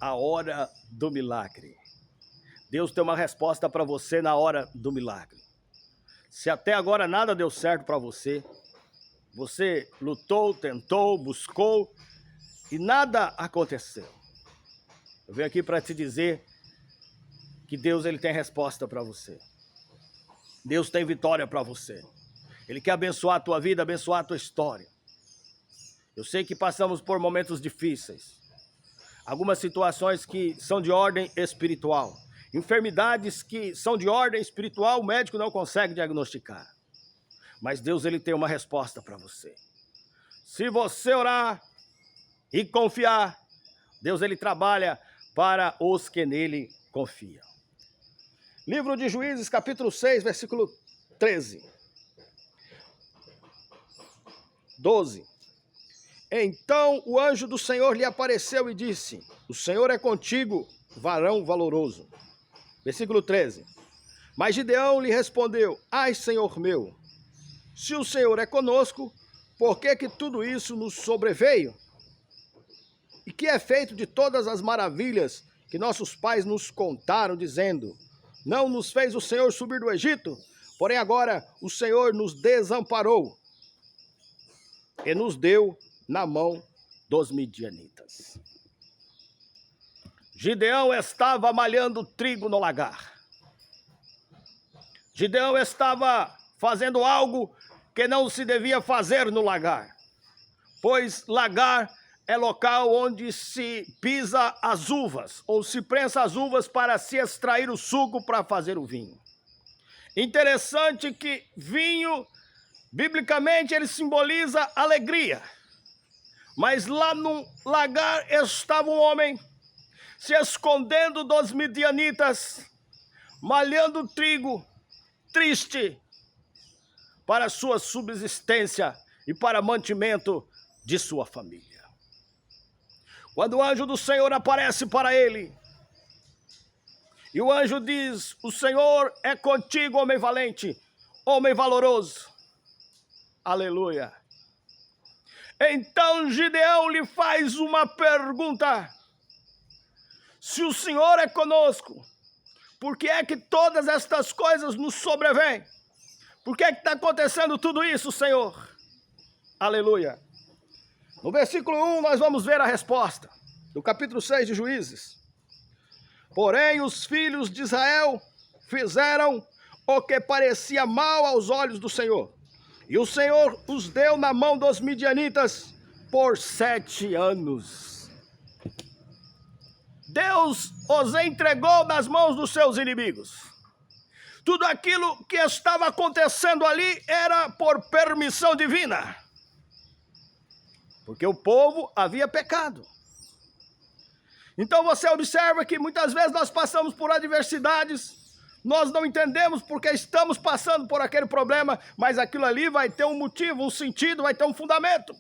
a hora do milagre. Deus tem uma resposta para você na hora do milagre. Se até agora nada deu certo para você, você lutou, tentou, buscou e nada aconteceu. Eu venho aqui para te dizer que Deus ele tem resposta para você. Deus tem vitória para você. Ele quer abençoar a tua vida, abençoar a tua história. Eu sei que passamos por momentos difíceis. Algumas situações que são de ordem espiritual. Enfermidades que são de ordem espiritual, o médico não consegue diagnosticar. Mas Deus ele tem uma resposta para você. Se você orar e confiar, Deus ele trabalha para os que nele confiam. Livro de Juízes, capítulo 6, versículo 13. 12. Então o anjo do Senhor lhe apareceu e disse: o Senhor é contigo, varão valoroso. Versículo 13. Mas Gideão lhe respondeu: ai, Senhor meu, se o Senhor é conosco, por que que tudo isso nos sobreveio? E que é feito de todas as maravilhas que nossos pais nos contaram, dizendo: não nos fez o Senhor subir do Egito, porém agora o Senhor nos desamparou e nos deu na mão dos midianitas. Gideão estava malhando trigo no lagar. Gideão estava fazendo algo que não se devia fazer no lagar, pois lagar é local onde se pisa as uvas, ou se prensa as uvas para se extrair o suco para fazer o vinho. Interessante que vinho, biblicamente, ele simboliza alegria. Mas lá no lagar estava um homem se escondendo dos midianitas, malhando trigo, triste, para sua subsistência e para mantimento de sua família. Quando o anjo do Senhor aparece para ele, e o anjo diz: o Senhor é contigo, homem valente, homem valoroso. Aleluia. Então Gideão lhe faz uma pergunta: se o Senhor é conosco, por que é que todas estas coisas nos sobrevêm? Por que é que está acontecendo tudo isso, Senhor? Aleluia. No versículo 1 nós vamos ver a resposta, do capítulo 6 de Juízes. Porém os filhos de Israel fizeram o que parecia mal aos olhos do Senhor, e o Senhor os deu na mão dos midianitas por 7 anos. Deus os entregou nas mãos dos seus inimigos. Tudo aquilo que estava acontecendo ali era por permissão divina, porque o povo havia pecado. Então você observa que muitas vezes nós passamos por adversidades, nós não entendemos porque estamos passando por aquele problema, mas aquilo ali vai ter um motivo, um sentido, vai ter um fundamento.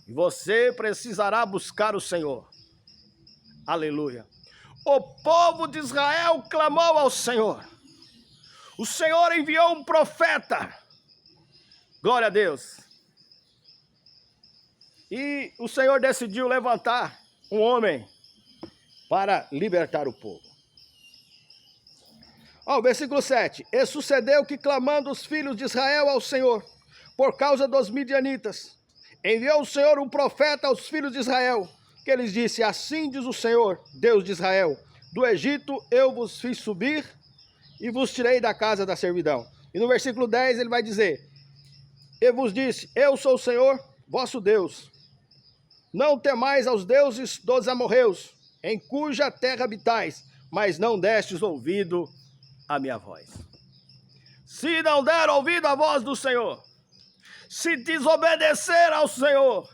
E você precisará buscar o Senhor. Aleluia. O povo de Israel clamou ao Senhor. O Senhor enviou um profeta. Glória a Deus. E o Senhor decidiu levantar um homem para libertar o povo. Ó, versículo 7. E sucedeu que, clamando os filhos de Israel ao Senhor, por causa dos midianitas, enviou o Senhor um profeta aos filhos de Israel, que lhes disse: assim diz o Senhor, Deus de Israel, do Egito eu vos fiz subir e vos tirei da casa da servidão. E no versículo 10 ele vai dizer: e vos disse, eu sou o Senhor, vosso Deus. Não temais aos deuses dos amorreus, em cuja terra habitais, mas não destes ouvido à minha voz. Se não der ouvido à voz do Senhor, se desobedecer ao Senhor,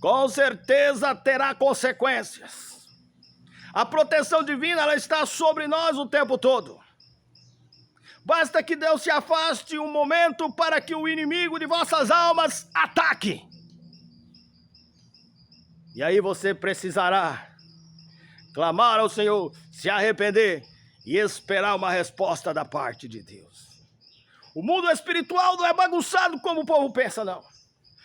com certeza terá consequências. A proteção divina ela está sobre nós o tempo todo. Basta que Deus se afaste um momento para que o inimigo de vossas almas ataque. E aí você precisará clamar ao Senhor, se arrepender e esperar uma resposta da parte de Deus. O mundo espiritual não é bagunçado como o povo pensa, não.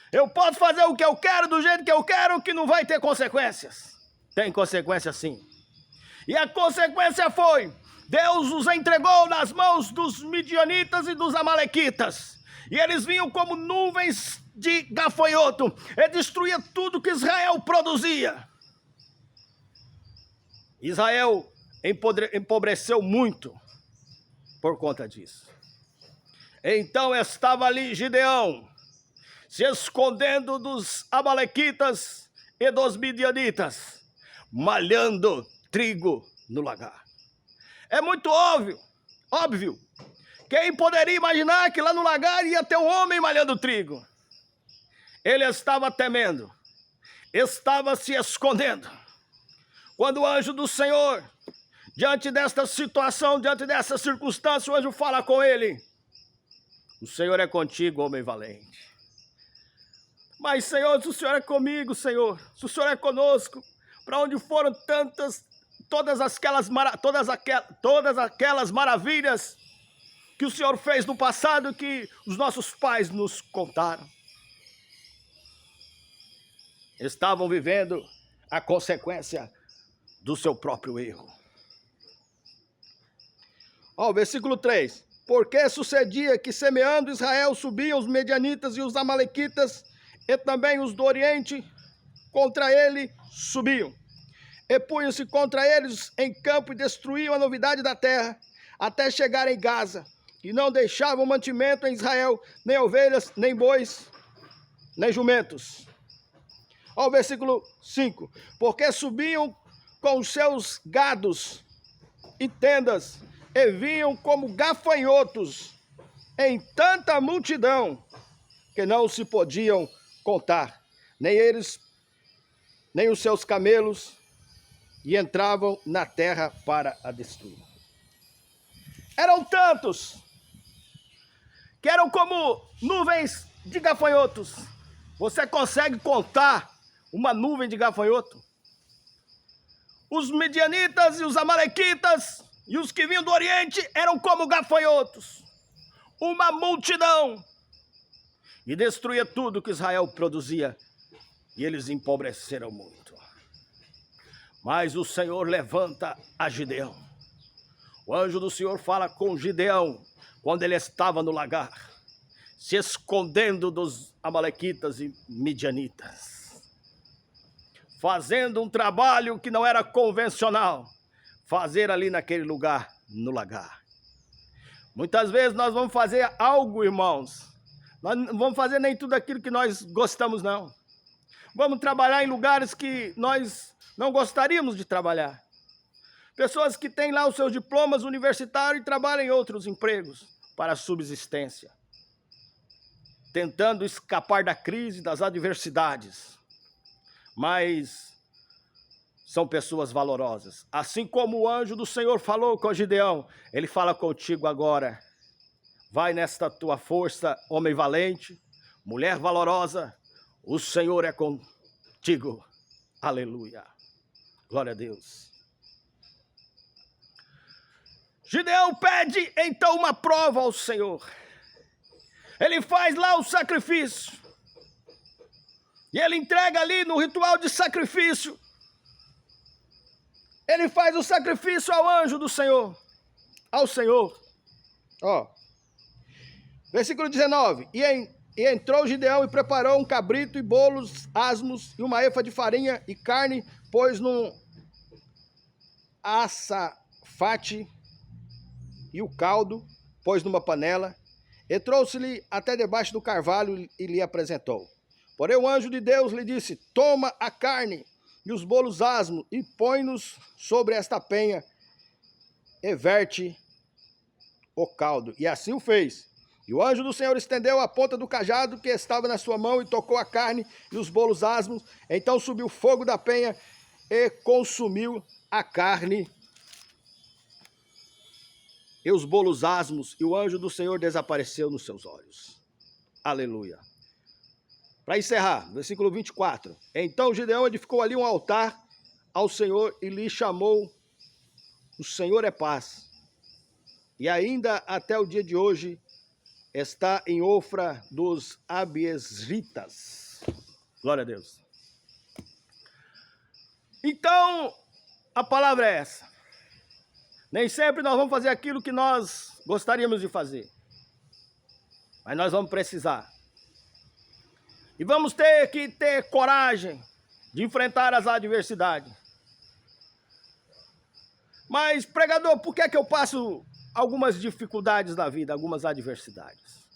Eu posso fazer o que eu quero, do jeito que eu quero, que não vai ter consequências. Tem consequência sim. E a consequência foi: Deus os entregou nas mãos dos midianitas e dos amalequitas. E eles vinham como nuvens de gafanhoto. E destruía tudo que Israel produzia. Israel empobreceu muito por conta disso. Então estava ali Gideão, se escondendo dos amalequitas e dos midianitas, malhando trigo no lagar. É muito óbvio. Quem poderia imaginar que lá no lagar ia ter um homem malhando trigo? Ele estava temendo, estava se escondendo. Quando o anjo do Senhor, diante desta situação, diante dessa circunstância, o anjo fala com ele: o Senhor é contigo, homem valente. Mas, Senhor, se o Senhor é comigo, Senhor, se o Senhor é conosco, para onde foram todas aquelas maravilhas que o Senhor fez no passado, que os nossos pais nos contaram? Estavam vivendo a consequência do seu próprio erro. Ó, versículo 3. Porque sucedia que, semeando Israel, subiam os medianitas e os amalequitas, e também os do Oriente contra ele subiam. E punham-se contra eles em campo e destruíam a novidade da terra, até chegar em Gaza, e não deixavam mantimento em Israel, nem ovelhas, nem bois, nem jumentos. Ó, o versículo 5. Porque subiam com os seus gados e tendas, e vinham como gafanhotos em tanta multidão, que não se podiam contar, nem eles, nem os seus camelos, e entravam na terra para a destruir. Eram tantos, que eram como nuvens de gafanhotos. Você consegue contar uma nuvem de gafanhoto? Os midianitas e os amalequitas e os que vinham do Oriente eram como gafanhotos. Uma multidão. E destruía tudo que Israel produzia. E eles empobreceram muito. Mas o Senhor levanta a Gideão. O anjo do Senhor fala com Gideão quando ele estava no lagar, se escondendo dos amalequitas e midianitas, fazendo um trabalho que não era convencional, fazer ali naquele lugar, no lagar. Muitas vezes nós vamos fazer algo, irmãos, nós não vamos fazer nem tudo aquilo que nós gostamos, não. Vamos trabalhar em lugares que nós não gostaríamos de trabalhar. Pessoas que têm lá os seus diplomas universitários e trabalham em outros empregos para a subsistência, tentando escapar da crise, das adversidades. Mas são pessoas valorosas. Assim como o anjo do Senhor falou com Gideão, ele fala contigo agora. Vai nesta tua força, homem valente, mulher valorosa, o Senhor é contigo. Aleluia. Glória a Deus. Gideão pede então uma prova ao Senhor. Ele faz lá o sacrifício. E ele entrega ali no ritual de sacrifício. Ele faz o sacrifício ao anjo do Senhor. Ao Senhor. Ó. Versículo 19. E entrou Gideão e preparou um cabrito e bolos asmos e uma efa de farinha e carne, pôs num açafate e o caldo, pôs numa panela, e trouxe-lhe até debaixo do carvalho e lhe apresentou. Porém o anjo de Deus lhe disse: toma a carne e os bolos asmos e põe-nos sobre esta penha e verte o caldo. E assim o fez. E o anjo do Senhor estendeu a ponta do cajado que estava na sua mão e tocou a carne e os bolos asmos. Então subiu fogo da penha e consumiu a carne e os bolos asmos, e o anjo do Senhor desapareceu nos seus olhos. Aleluia. Para encerrar, versículo 24. Então Gideão edificou ali um altar ao Senhor e lhe chamou: o Senhor é paz. E ainda até o dia de hoje está em Ofra dos Abiesritas. Glória a Deus. Então, a palavra é essa. Nem sempre nós vamos fazer aquilo que nós gostaríamos de fazer. Mas nós vamos precisar. E vamos ter que ter coragem de enfrentar as adversidades. Mas, pregador, por que é que eu passo algumas dificuldades na vida, algumas adversidades?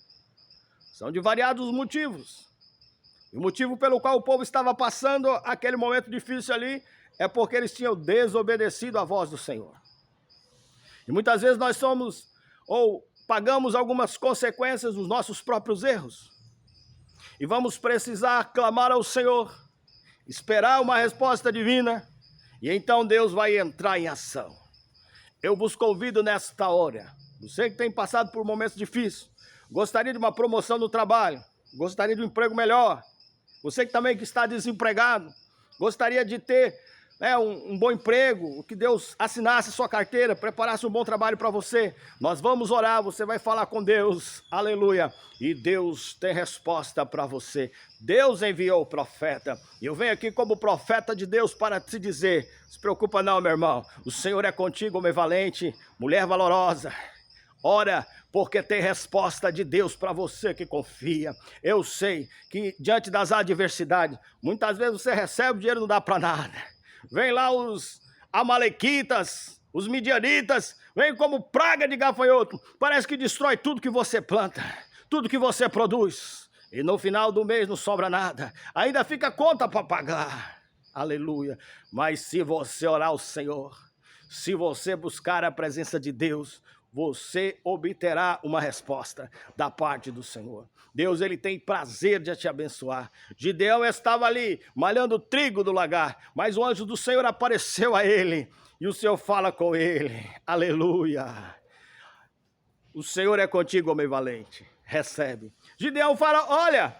São de variados motivos. E o motivo pelo qual o povo estava passando aquele momento difícil ali é porque eles tinham desobedecido à voz do Senhor. E muitas vezes nós somos ou pagamos algumas consequências dos nossos próprios erros. E vamos precisar clamar ao Senhor, esperar uma resposta divina, e então Deus vai entrar em ação. Eu vos convido nesta hora, você que tem passado por momentos difíceis, gostaria de uma promoção no trabalho, gostaria de um emprego melhor, você que também que está desempregado, gostaria de ter um bom emprego, que Deus assinasse sua carteira, preparasse um bom trabalho para você. Nós vamos orar, você vai falar com Deus, aleluia, e Deus tem resposta para você. Deus enviou o profeta, e eu venho aqui como profeta de Deus para te dizer, se preocupa não, meu irmão, o Senhor é contigo, homem valente, mulher valorosa. Ora, porque tem resposta de Deus para você que confia. Eu sei que diante das adversidades, muitas vezes você recebe o dinheiro e não dá para nada. Vem lá os amalequitas, os midianitas, vem como praga de gafanhoto. Parece que destrói tudo que você planta, tudo que você produz. E no final do mês não sobra nada. Ainda fica conta para pagar. Aleluia. Mas se você orar ao Senhor, se você buscar a presença de Deus, você obterá uma resposta da parte do Senhor. Deus, ele tem prazer de te abençoar. Gideão estava ali, malhando trigo do lagar, mas o anjo do Senhor apareceu a ele, e o Senhor fala com ele. Aleluia. O Senhor é contigo, homem valente. Recebe. Gideão fala, olha,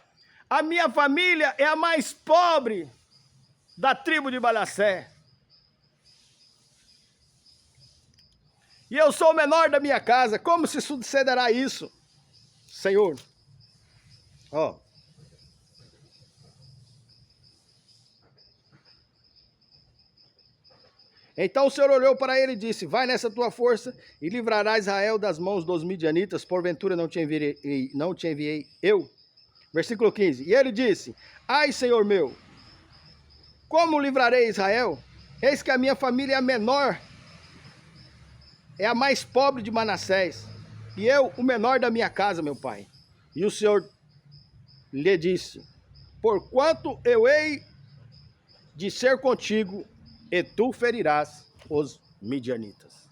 a minha família é a mais pobre da tribo de Manassés. E eu sou o menor da minha casa, como se sucederá isso, Senhor? Ó. Então o Senhor olhou para ele e disse, vai nessa tua força e livrarás Israel das mãos dos midianitas, porventura não te enviei eu? Versículo 15, e ele disse, ai Senhor meu, como livrarei Israel? Eis que a minha família é a menor, é a mais pobre de Manassés, e eu o menor da minha casa, meu pai. E o Senhor lhe disse, porquanto eu hei de ser contigo, e tu ferirás os midianitas.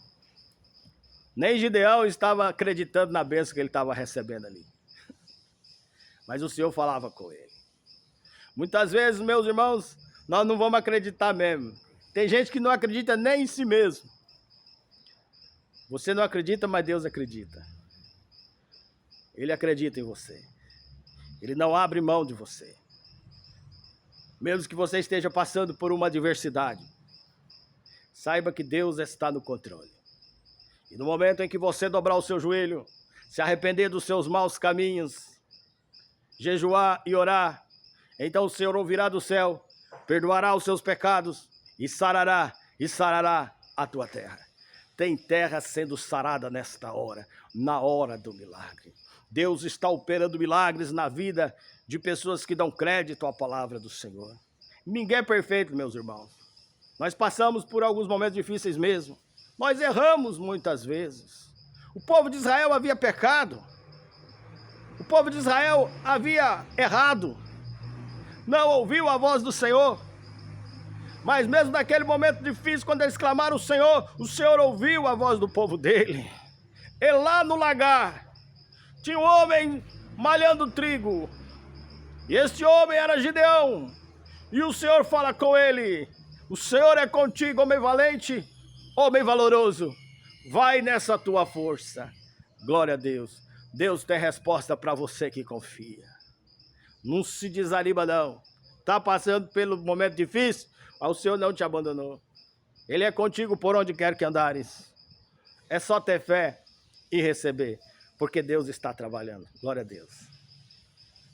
Nem Gideão estava acreditando na bênção que ele estava recebendo ali. Mas o Senhor falava com ele. Muitas vezes, meus irmãos, nós não vamos acreditar mesmo. Tem gente que não acredita nem em si mesmo. Você não acredita, mas Deus acredita. Ele acredita em você. Ele não abre mão de você. Mesmo que você esteja passando por uma adversidade, saiba que Deus está no controle. E no momento em que você dobrar o seu joelho, se arrepender dos seus maus caminhos, jejuar e orar, então o Senhor ouvirá do céu, perdoará os seus pecados e sarará a tua terra. Tem terra sendo sarada nesta hora, na hora do milagre. Deus está operando milagres na vida de pessoas que dão crédito à palavra do Senhor. Ninguém é perfeito, meus irmãos. Nós passamos por alguns momentos difíceis mesmo. Nós erramos muitas vezes. O povo de Israel havia pecado. O povo de Israel havia errado. Não ouviu a voz do Senhor. Mas mesmo naquele momento difícil, quando eles clamaram o Senhor ouviu a voz do povo dele. E lá no lagar, tinha um homem malhando trigo. E este homem era Gideão. E o Senhor fala com ele, o Senhor é contigo, homem valente, homem valoroso. Vai nessa tua força. Glória a Deus. Deus tem resposta para você que confia. Não se desanima não. Está passando pelo momento difícil? O Senhor não te abandonou. Ele é contigo por onde quer que andares. É só ter fé e receber, porque Deus está trabalhando. Glória a Deus.